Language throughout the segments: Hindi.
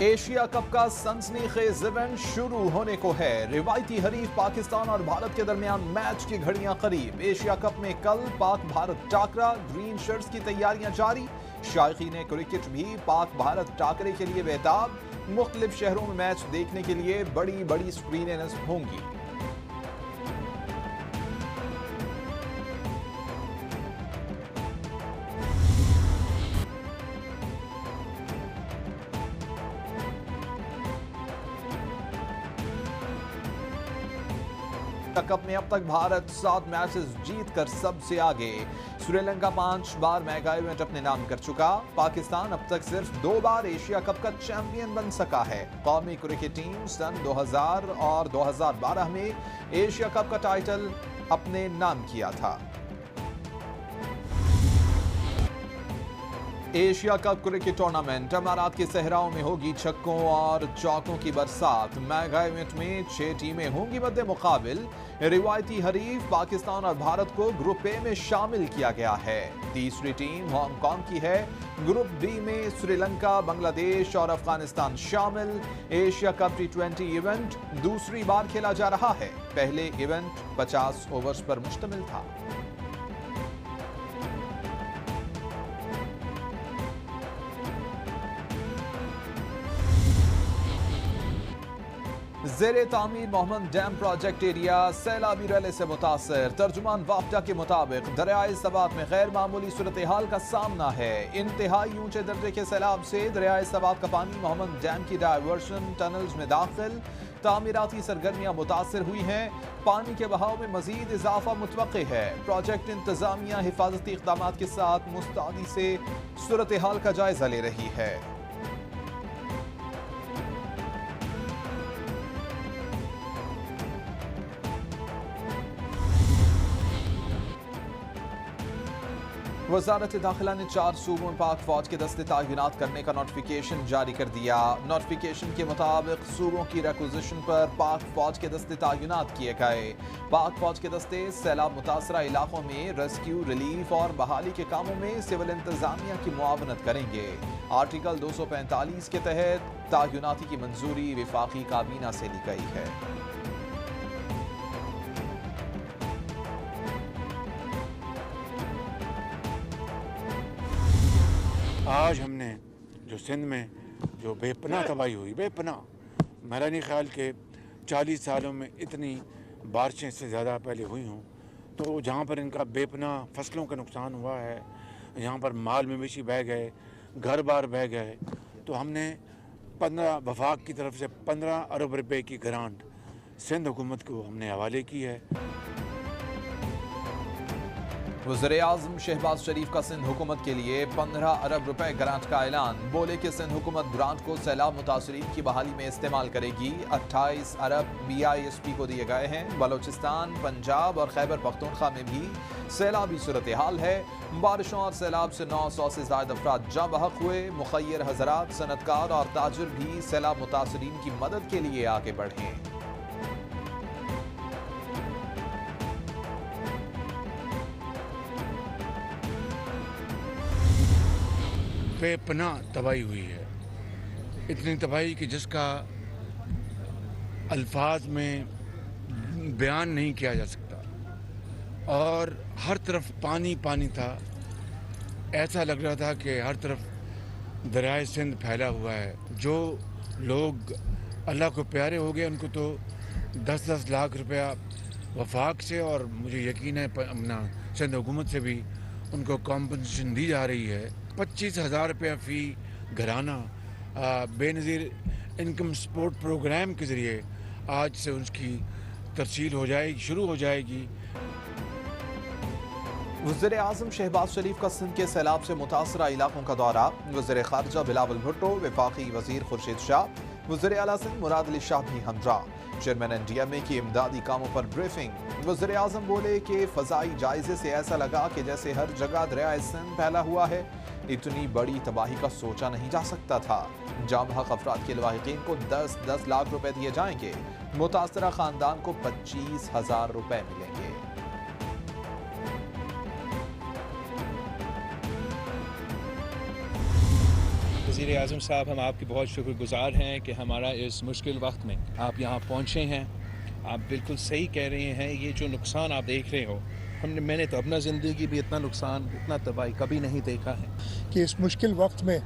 एशिया कप का सनसनीखेज इवेंट शुरू होने को है। रिवायती हरीफ पाकिस्तान और भारत के दरमियान मैच की घड़ियां करीब। एशिया कप में कल पाक भारत टाकरा, ग्रीन शर्ट्स की तैयारियां जारी। शायकीन क्रिकेट भी पाक भारत टाकरे के लिए बेताब। मुख्तलिफ शहरों में मैच देखने के लिए बड़ी बड़ी स्क्रीनें नस्ब होंगी। कप में अब तक भारत 7 मैचेस जीतकर सबसे आगे। श्रीलंका 5 बार मेगा इवेंट अपने नाम कर चुका। पाकिस्तान अब तक सिर्फ 2 बार एशिया कप का चैंपियन बन सका है। कौमी क्रिकेट टीम सन 2000 और 2012 में एशिया कप का टाइटल अपने नाम किया था। एशिया कप क्रिकेट टूर्नामेंट अमारात के सहराओं में होगी छक्कों और चौकों की बरसात। मेगा इवेंट में 6 टीमें होंगी मद्दे मुकाबिल। रिवायती हरीफ पाकिस्तान और भारत को ग्रुप ए में शामिल किया गया है। तीसरी टीम हांगकांग की है। ग्रुप बी में श्रीलंका, बांग्लादेश और अफगानिस्तान शामिल। एशिया कप T20 इवेंट दूसरी बार खेला जा रहा है। पहले इवेंट 50 ओवर्स पर मुश्तमिल था। ज़ेरे तामीर मोहम्मद डैम प्रोजेक्ट एरिया सैलाबी रैले से मुतासर। तर्जुमान वापडा के मुताबिक दरियाए सवात में गैर मामूली सूरत हाल का सामना है। इंतहाई ऊंचे दर्जे के सैलाब से दरियाए सवात का पानी मोहम्मद डैम की डायवर्शन टनल्स में दाखिल। तामीराती सरगर्मियां मुतासर हुई हैं। पानी के बहाव में मजीद इजाफा मुतवक्के है। प्रोजेक्ट इंतजामिया हिफाजती इक़दामात के साथ मुस्तैदी से सूरत हाल का जायजा ले रही है। वज़ारत दाखिला ने 4 सूबों में पाक फौज के दस्ते तैनात करने का नोटिफिकेशन जारी कर दिया। नोटिफिकेशन के मुताबिक सूबों की रिक्विजिशन पर पाक फौज के दस्ते तैनात किए गए। पाक फौज के दस्ते सैलाब मुतासरा इलाकों में रेस्क्यू, रिलीफ और बहाली के कामों में सिविल इंतजामिया की मुआवनत करेंगे। आर्टिकल 245 के तहत तैनाती की मंजूरी वफाकी काबीना से ली गई है। आज हमने जो सिंध में जो बेपनाह तबाही हुई, बेपनाह, मेरा नहीं ख्याल कि 40 सालों में इतनी बारिशें से ज़्यादा पहले हुई हों। तो जहाँ पर इनका बेपनाह फसलों का नुकसान हुआ है, यहाँ पर माल मवेशी बह गए, घर बार बह गए, तो हमने 15 वफाक की तरफ से 15 अरब रुपए की ग्रांट सिंध हुकूमत को हमने हवाले की है। वज़ीर-ए-आज़म शहबाज शरीफ का सिंध हुकूमत के लिए 15 अरब रुपए ग्रांट का ऐलान। बोले कि सिंध हुकूमत ग्रांट को सैलाब मुतासरीन की बहाली में इस्तेमाल करेगी। 28 अरब BISP को दिए गए हैं। बलोचिस्तान, पंजाब और खैबर पख्तूनख्वा में भी सैलाबी सूरत हाल है। बारिशों और सैलाब से 900 से ज़ायद अफराद जाँ बहक हुए। मुखय्यर हज़रात, सनतकार और ताजिर भी सैलाब मुतासरीन की मदद के लिए आगे बढ़ें। बेपनाह तबाही हुई है, इतनी तबाही कि जिसका अल्फाज में बयान नहीं किया जा सकता। और हर तरफ पानी पानी था। ऐसा लग रहा था कि हर तरफ दरियाए सिंध फैला हुआ है। जो लोग अल्लाह को प्यारे हो गए उनको तो 10-10 लाख रुपया वफाक से और मुझे यकीन है अपना सिंध हुकूमत से भी उनको कॉम्पनसेशन दी जा रही है। 25,000 रुपया फ़ी घराना बेनज़ीर इनकम सपोर्ट प्रोग्राम के ज़रिए आज से उसकी तरसील हो जाएगी, शुरू हो जाएगी। वज़ीर-ए-आज़म शहबाज शरीफ का सिंध के सैलाब से मुतासरा इलाकों का दौरा। वज़ीर ख़ारिजा बिलावल भुट्टो, वफाकी वज़ीर खुर्शीद शाह, वज़ीर आला सिंध मुराद अली शाह भी हमरा। चेयरमैन NDMA की इमदादी कामों पर ब्रीफिंग। वज़ीर-ए-आज़म बोले कि फ़ज़ाई जायजे से ऐसा लगा कि जैसे हर जगह दरियाए सिंध फैला हुआ है। इतनी बड़ी तबाही का सोचा नहीं जा सकता था। जाँ बहक अफराद के लवाहिकीन को 10-10 लाख रुपए दिए जाएंगे। मुतासरा खानदान को 25,000 रुपए मिलेंगे। वज़ीर आज़म साहब, हम आपके बहुत शुक्रगुज़ार हैं कि हमारा इस मुश्किल वक्त में आप यहाँ पहुँचे हैं। आप बिल्कुल सही कह रहे हैं, ये जो नुकसान आप देख रहे हो, मैंने तो अपना ज़िंदगी भी इतना नुकसान, इतना तबाही कभी नहीं देखा है। कि इस मुश्किल वक्त में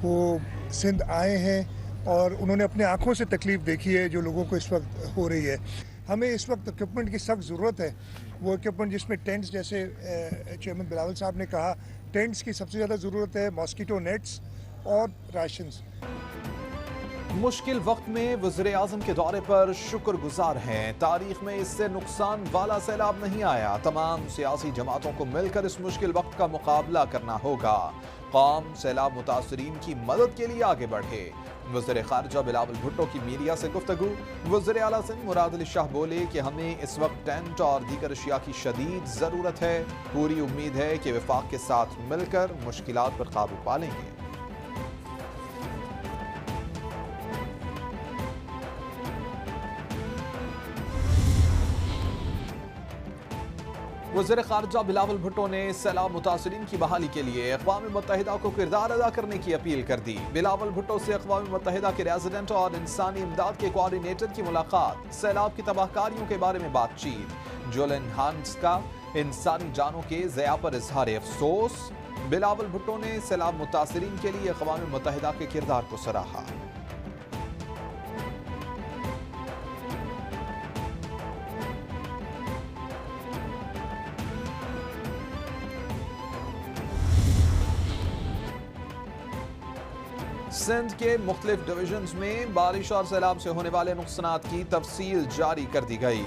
वो सिंध आए हैं और उन्होंने अपने आँखों से तकलीफ़ देखी है जो लोगों को इस वक्त हो रही है। हमें इस वक्त इक्विपमेंट की सख्त ज़रूरत है, वो इक्विपमेंट जिसमें टेंट्स, जैसे चेयरमैन बिलावल साहब ने कहा, टेंट्स की सबसे ज़्यादा ज़रूरत है, मॉस्किटो नेट्स और राशंस। मुश्किल वक्त में वज़ीर आज़म के दौरे पर शुक्रगुजार हैं। तारीख में इससे नुकसान वाला सैलाब नहीं आया। तमाम सियासी जमातों को मिलकर इस मुश्किल वक्त का मुकाबला करना होगा। कौम सैलाब मुतासरीन की मदद के लिए आगे बढ़े। वज़ीर ख़ारिजा बिलावल भुट्टो की मीडिया से गुफ्तगू। वज़ीर आला सिंध मुराद अली शाह बोले कि हमें इस वक्त टेंट और दीगर अशिया की शदीद ज़रूरत है। पूरी उम्मीद है कि वफाक के साथ मिलकर मुश्किलात पर काबू पा लेंगे। वज़ीर ख़ारिजा बिलावल भुट्टो ने सैलाब मुतासरीन की बहाली के लिए अक़वाम मुत्तहिदा को किरदार अदा करने की अपील कर दी। बिलावल भुट्टो से अक़वाम मुत्तहिदा के रेजिडेंट और इंसानी इमदाद के कोऑर्डिनेटर की मुलाकात। सैलाब की तबाहकारियों के बारे में बातचीत। जुलन हांस का इंसानी जानों के ज़या पर इजहार अफसोस। बिलावल भुट्टो ने सैलाब मुतासरीन के लिए अक़वाम मुत्तहिदा के किरदार को सराहा। सिंध के मुख्तलिफ डिवीजन्स में बारिश और सैलाब से होने वाले नुकसानात की तफसील जारी कर दी गई।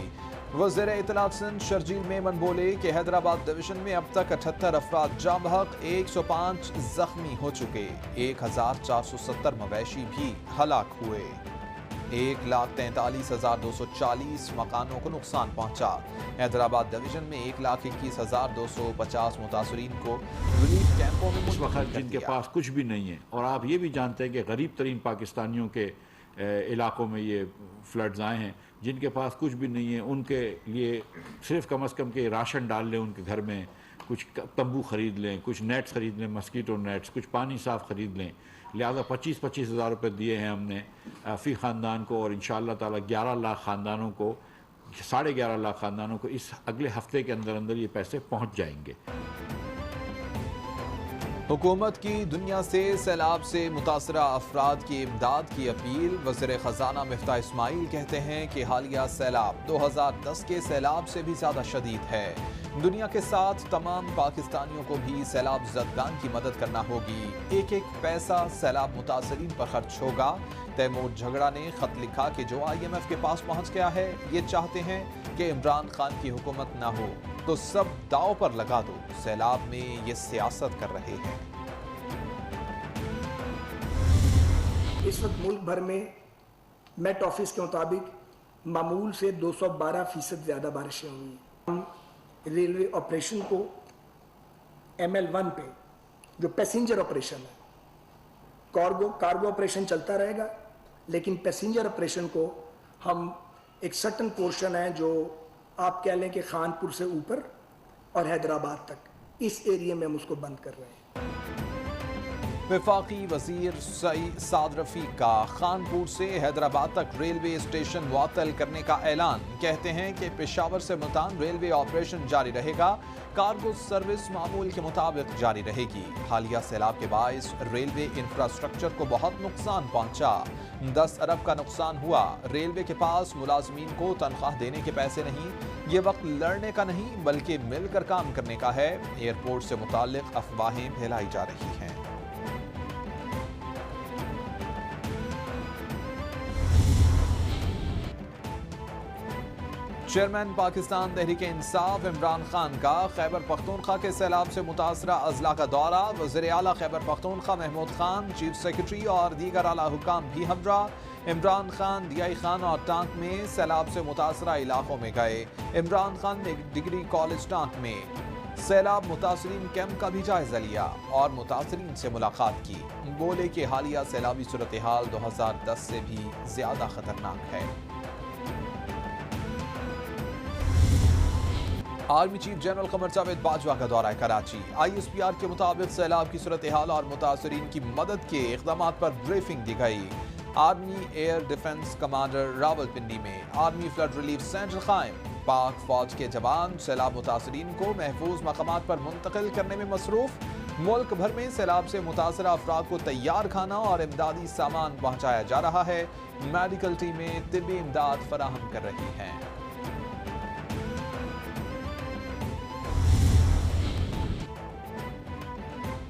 वज़ीर इत्तलात सिंध शर्जील मेमन बोले कि हैदराबाद डिवीजन में अब तक 78 अफराद जाँ बहक, 105 जख्मी हो चुके, 1470 मवेशी भी हलाक हुए, 1,43,240 मकानों को नुकसान पहुंचा। हैदराबाद डिवीजन में 1,21,250 मुतासरीन को रिलीफ कैंपों में इस वक्त जिनके पास कुछ भी नहीं है, और आप ये भी जानते हैं कि गरीब तरीन पाकिस्तानियों के इलाकों में ये फ्लड्स आए हैं, जिनके पास कुछ भी नहीं है उनके लिए सिर्फ कम से कम के राशन डाल लें, उनके घर में कुछ तंबू खरीद लें, कुछ नेट्स खरीद लें, मस्कीटो नेट्स, कुछ पानी साफ खरीद लें। लिहाजा 25-25 हज़ार रुपये दिए हैं हमने फ़ी ख़ानदान को, और इंशाअल्लाह ताला 11 लाख ख़ानदानों को, 11.5 लाख ख़ानदानों को इस अगले हफ्ते के अंदर अंदर ये पैसे पहुँच जाएंगे। हुकूमत की दुनिया से सैलाब से मुतासरा अफराद की इमदाद की अपील। वज़ीर ख़जाना मिफ्ताह इस्माइल कहते हैं कि हालिया सैलाब 2010 के सैलाब से भी ज़्यादा शदीद है। दुनिया के साथ तमाम पाकिस्तानियों को भी सैलाब ज़दगान की मदद करना होगी। एक एक पैसा सैलाब मुतासरीन पर खर्च होगा। तैमूर झगड़ा ने ख़त लिखा कि जो IMF के पास पहुँच गया है, ये चाहते हैं कि इमरान खान की हुकूमत ना हो तो सब दाव पर लगा दो। सैलाब में ये सियासत कर रहे हैं। इस वक्त मुल्क भर में मेट ऑफिस के मुताबिक मामूल से 212% ज़्यादा बारिशें हुई हैं। हम रेलवे ऑपरेशन को ML1 पे, जो पैसेंजर ऑपरेशन है, कार्गो ऑपरेशन चलता रहेगा, लेकिन पैसेंजर ऑपरेशन को हम एक सर्टन पोर्शन है जो आप कह लें कि खानपुर से ऊपर और हैदराबाद तक, इस एरिया में हम उसको बंद कर रहे हैं। वफाकी वजीर साद रफीक का खानपुर से हैदराबाद तक रेलवे स्टेशन मुअत्तल करने का ऐलान। कहते हैं कि पेशावर से मुल्तान रेलवे ऑपरेशन जारी रहेगा। कार्गो सर्विस मामूल के मुताबिक जारी रहेगी। हालिया सैलाब के बाइस रेलवे इंफ्रास्ट्रक्चर को बहुत नुकसान पहुंचा। 10 अरब का नुकसान हुआ। रेलवे के पास मुलाजमीन को तनख्वाह देने के पैसे नहीं। ये वक्त लड़ने का नहीं बल्कि मिलकर काम करने का है। एयरपोर्ट से मुताल्लिक अफवाहें फैलाई जा रही हैं। चेयरमैन पाकिस्तान तहरीक इंसाफ इमरान खान का खैबर पख्तूनख्वा के सैलाब से मुतासरा अजला का दौरा। वज़ीर आला खैबर पख्तूनख्वा महमूद खान, चीफ सेक्रेटरी और दीगर आला हुकाम भी हमरा। इमरान खान दियाई खान और टांक में सैलाब से मुतासरा इलाकों में गए। इमरान खान ने डिग्री कॉलेज टांक में सैलाब मुतासरीन कैंप का भी जायजा लिया और मुतासरीन से मुलाकात की। बोले कि हालिया सैलाबी सूरत हाल 2010 से भी ज्यादा खतरनाक है। Army chief general Qamar Javed Bajwa का दौरा कराची। ISPR के मुताबिक सैलाब की सूरत हाल और मुतासरीन की मदद के इक़दाम पर ब्रीफिंग दी गई। Army air defence commander Rawalpindi में आर्मी फ्लड रिलीफ सेंटर कायम। पाक फौज के जवान सैलाब मुतासरीन को महफूज मकामात पर मुंतकिल करने में मसरूफ। मुल्क भर में सैलाब से मुतासरा अफराद को तैयार खाना और इमदादी सामान पहुंचाया जा रहा है। मेडिकल टीमें तिब्बी इमदाद फराहम कर रही हैं।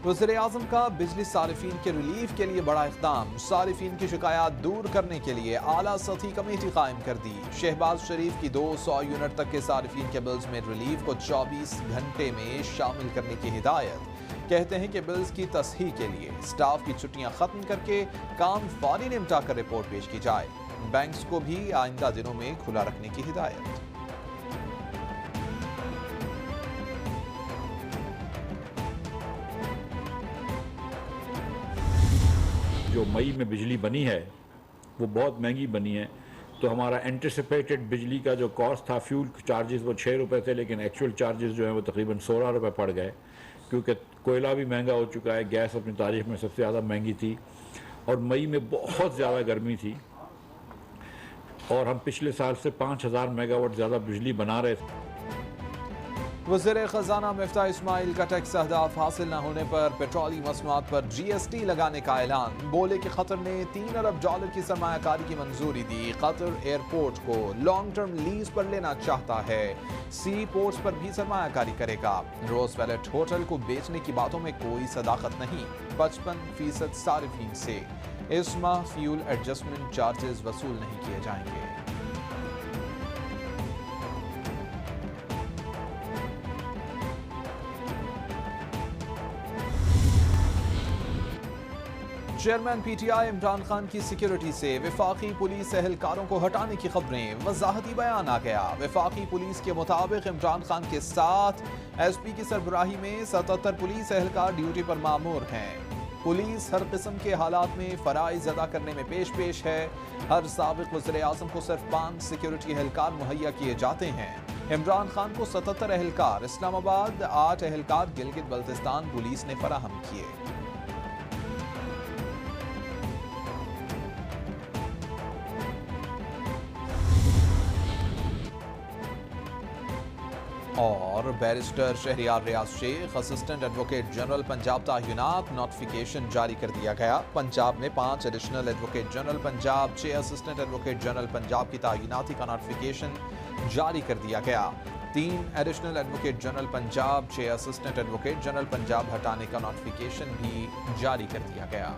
वज़ीर-ए-आज़म का बिजली सारिफीन के रिलीफ के लिए बड़ा इक़दाम। सारिफीन की शिकायत दूर करने के लिए आला सतही कमेटी कायम कर दी। शहबाज शरीफ की 200 यूनिट तक के सारिफीन के बिल्स में रिलीफ को 24 घंटे में शामिल करने की हिदायत। कहते हैं कि बिल्स की तस्हीह के लिए स्टाफ की छुट्टियां खत्म करके काम फौरी निपटा कर रिपोर्ट पेश की जाए। बैंक्स को भी आइंदा दिनों में खुला रखने की हिदायत। जो मई में बिजली बनी है वो बहुत महंगी बनी है, तो हमारा एंटिसिपेटेड बिजली का जो कॉस्ट था फ्यूल चार्जेस वो 6 रुपये थे, लेकिन एक्चुअल चार्जेस जो हैं वो तकरीबन 16 रुपये पड़ गए, क्योंकि कोयला भी महंगा हो चुका है। गैस अपनी तारीख में सबसे ज़्यादा महंगी थी और मई में बहुत ज़्यादा गर्मी थी और हम पिछले साल से 5000 मेगावाट ज़्यादा बिजली बना रहे थे। वज़ीर ख़ज़ाना मिफ्ताह इस्माइल का टैक्स अहदाफ हासिल न होने पर पेट्रोलियम मसनूआत पर GST लगाने का ऐलान। बोले कि कतर ने $3 अरब की सरमायाकारी की मंजूरी दी। कतर एयरपोर्ट को लॉन्ग टर्म लीज पर लेना चाहता है। सी पोर्ट्स पर भी सरमायाकारी करेगा। रोज़वेलेट होटल को बेचने की बातों में कोई सदाकत नहीं। 55% सारिफीन से इस माह फ्यूल एडजस्टमेंट चार्जेस वसूल नहीं किए जाएंगे। चेयरमैन PTI इमरान खान की सिक्योरिटी से वफाकी पुलिस एहलकारों को हटाने की खबरें। वजाहती बयान आ गया। वफाकी पुलिस के मुताबिक इमरान खान के साथ SP की सरबराही में 77 पुलिस एहलकार ड्यूटी पर मामूर हैं। पुलिस हर किस्म के हालात में फराइज अदा करने में पेश है। हर साबिक वज़ीर-ए-आज़म को सिर्फ 5 सिक्योरिटी एहलकार मुहैया किए जाते हैं। इमरान खान को 77 एहलकार इस्लामाबाद, 8 एहलकार गिलगित बल्तिस्तान पुलिस ने फराहम किए। और barrister Shehryar Riaz Sheikh assistant advocate general Punjab तायुनात नोटिफिकेशन जारी कर दिया गया। पंजाब में 5 additional advocate general Punjab, 6 assistant advocate general Punjab की तायुनाती का नोटिफिकेशन जारी कर दिया गया। 3 additional advocate general Punjab, 6 assistant advocate general Punjab हटाने का नोटिफिकेशन भी जारी कर दिया गया।